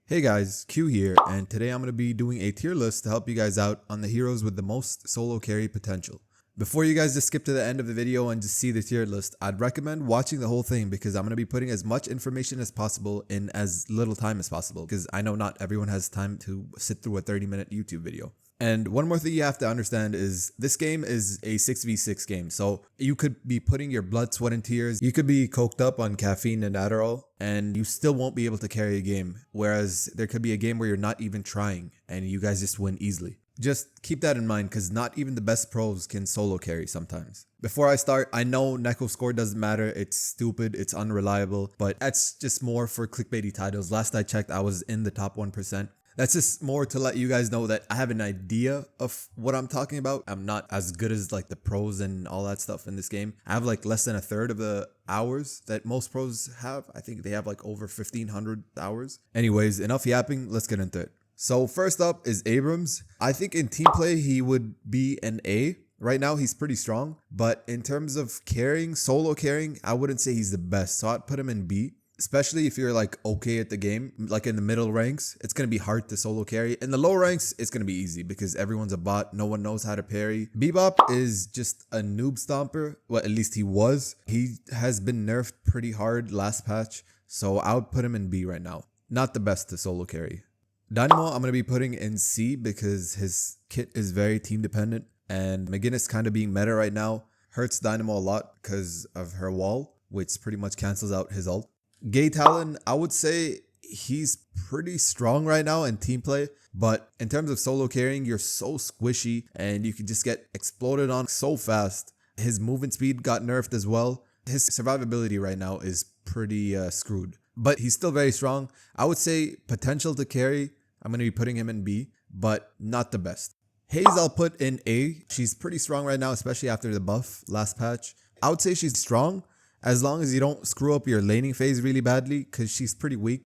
Hey guys, Q here, and today I'm going to be doing a tier list to help you guys out on the heroes with the most solo carry potential. Before you guys just skip to the end of the video and just see the tier list, I'd recommend watching the whole thing because I'm going to be putting as much information as possible in as little time as possible because I know not everyone has time to sit through a 30-minute YouTube video. And one more thing you have to understand is this game is a 6v6 game. So you could be putting your blood, sweat, and tears. You could be coked up on caffeine and Adderall and you still won't be able to carry a game. Whereas there could be a game where you're not even trying and you guys just win easily. Just keep that in mind because not even the best pros can solo carry sometimes. Before I start, I know Neko score doesn't matter. It's stupid. It's unreliable. But that's just more for clickbaity titles. Last I checked, I was in the top 1%. That's just more to let you guys know that I have an idea of what I'm talking about. I'm not as good as like the pros and all that stuff in this game. I have like less than a third of the hours that most pros have. I think they have like over 1,500 hours. Anyways, enough yapping. Let's get into it. So first up is Abrams. I think in team play, he would be an A. Right now, he's pretty strong. But in terms of carrying, solo carrying, I wouldn't say he's the best. So I'd put him in B. Especially if you're like okay at the game, like in the middle ranks, it's going to be hard to solo carry. In the low ranks, it's going to be easy because everyone's a bot. No one knows how to parry. Bebop is just a noob stomper. Well, at least he was. He has been nerfed pretty hard last patch. So I would put him in B right now. Not the best to solo carry. Dynamo, I'm going to be putting in C because his kit is very team dependent. And McGinnis kind of being meta right now hurts Dynamo a lot because of her wall, which pretty much cancels out his ult. Talon, I would say he's pretty strong right now in team play, but in terms of solo carrying, you're so squishy and you can just get exploded on so fast. His movement speed got nerfed as well. His survivability right now is pretty screwed, but he's still very strong. I would say potential to carry, I'm going to be putting him in B, but not the best. Haze, I'll put in A. She's pretty strong right now, especially after the buff last patch. I would say she's strong, as long as you don't screw up your laning phase really badly, because she's pretty weak.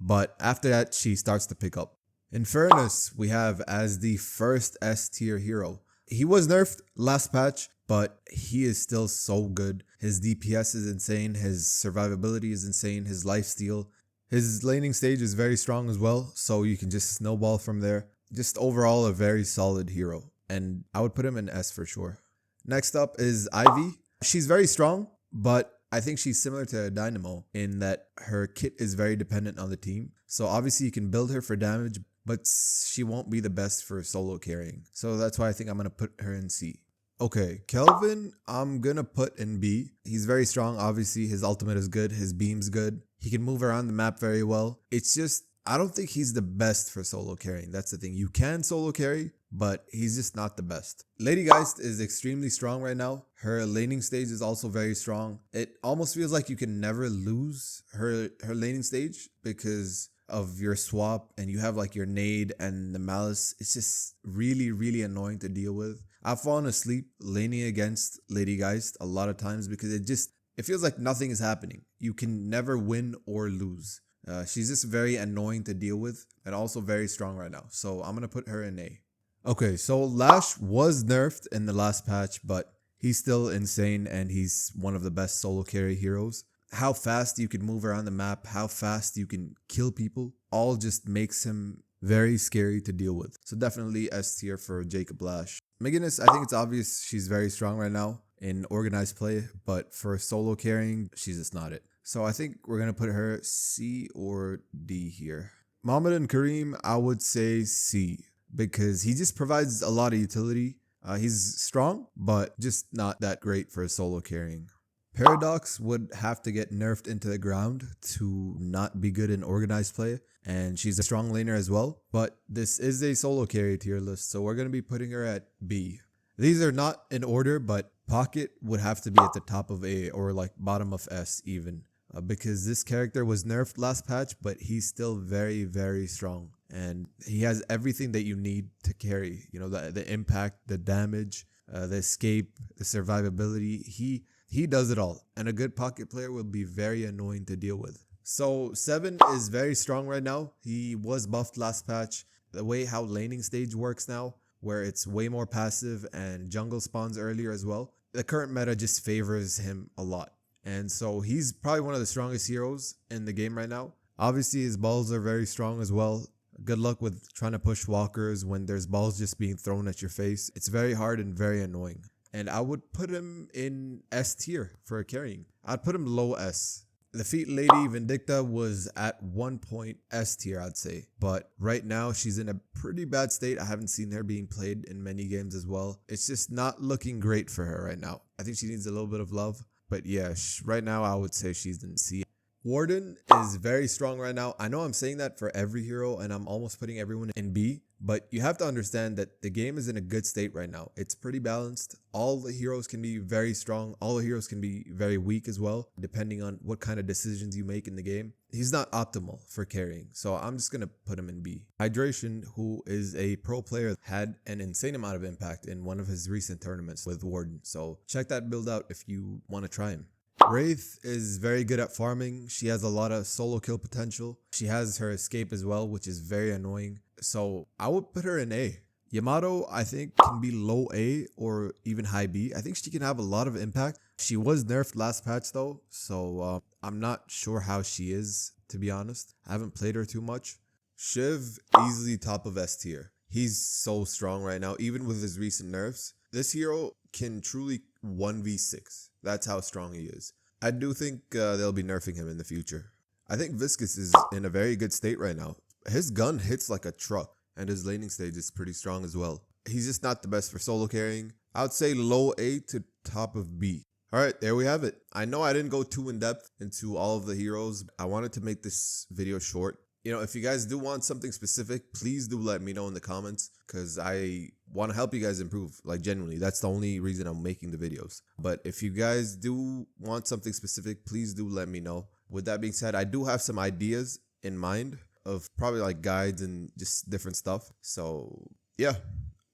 But after that, she starts to pick up. Infernus, we have as the first S tier hero. He was nerfed last patch, but he is still so good. His DPS is insane. His survivability is insane. His lifesteal. His laning stage is very strong as well, so you can just snowball from there. Just overall a very solid hero. And I would put him in S for sure. Next up is Ivy. She's very strong. But I think she's similar to Dynamo in that her kit is very dependent on the team. So obviously you can build her for damage, but she won't be the best for solo carrying. So that's why I think I'm going to put her in C. Okay, Kelvin, I'm going to put in B. He's very strong. Obviously, his ultimate is good. His beam's good. He can move around the map very well. It's just, I don't think he's the best for solo carrying. That's the thing. You can solo carry, but he's just not the best. Lady Geist is extremely strong right now. Her laning stage is also very strong. It almost feels like you can never lose her laning stage because of your swap and you have like your nade and the malice. It's just really, really annoying to deal with. I've fallen asleep laning against Lady Geist a lot of times because it feels like nothing is happening. You can never win or lose. She's just very annoying to deal with and also very strong right now. So I'm going to put her in A. Okay, so Lash was nerfed in the last patch, but he's still insane and he's one of the best solo carry heroes. How fast you can move around the map, how fast you can kill people, all just makes him very scary to deal with. So definitely S tier for Jacob Lash. McGinnis, I think it's obvious she's very strong right now in organized play, but for solo carrying, she's just not it. So I think we're going to put her C or D here. Mohammed and Kareem, I would say C. Because he just provides a lot of utility. He's strong, but just not that great for solo carrying. Paradox would have to get nerfed into the ground to not be good in organized play. And she's a strong laner as well. But this is a solo carry tier list, so we're going to be putting her at B. These are not in order, but Pocket would have to be at the top of A or like bottom of S even. Because this character was nerfed last patch, but he's still very, very strong. And he has everything that you need to carry. You know, the impact, the damage, the escape, the survivability. He does it all. And a good pocket player will be very annoying to deal with. So 7 is very strong right now. He was buffed last patch. The way how laning stage works now, where it's way more passive and jungle spawns earlier as well. The current meta just favors him a lot. And so he's probably one of the strongest heroes in the game right now. Obviously, his balls are very strong as well. Good luck with trying to push walkers when there's balls just being thrown at your face. It's very hard and very annoying. And I would put him in S tier for carrying. I'd put him low S. The feet lady Vindicta was at one point S tier, I'd say. But right now, she's in a pretty bad state. I haven't seen her being played in many games as well. It's just not looking great for her right now. I think she needs a little bit of love. But yeah, right now, I would say she's in C. Warden is very strong right now. I know I'm saying that for every hero and I'm almost putting everyone in B, but you have to understand that the game is in a good state right now. It's pretty balanced. All the heroes can be very strong. All the heroes can be very weak as well, depending on what kind of decisions you make in the game. He's not optimal for carrying, so I'm just going to put him in B. Hydration, who is a pro player, had an insane amount of impact in one of his recent tournaments with Warden, so check that build out if you want to try him. Wraith is very good at farming. She has a lot of solo kill potential. She has her escape as well, which is very annoying. So I would put her in A. Yamato, I think, can be low A or even high B. I think she can have a lot of impact. She was nerfed last patch though, so I'm not sure how she is, to be honest. I haven't played her too much. Shiv, easily top of S tier. He's so strong right now, even with his recent nerfs. This hero can truly 1v6. That's how strong he is. I do think they'll be nerfing him in the future. I think Viscous is in a very good state right now. His gun hits like a truck, and his laning stage is pretty strong as well. He's just not the best for solo carrying. I would say low A to top of B. Alright, there we have it. I know I didn't go too in depth into all of the heroes. I wanted to make this video short. You know, if you guys do want something specific, please do let me know in the comments because I want to help you guys improve. Like, genuinely, that's the only reason I'm making the videos. But if you guys do want something specific, please do let me know. With that being said, I do have some ideas in mind of probably like guides and just different stuff. So yeah,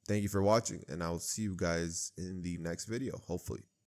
thank you for watching and I'll see you guys in the next video, hopefully.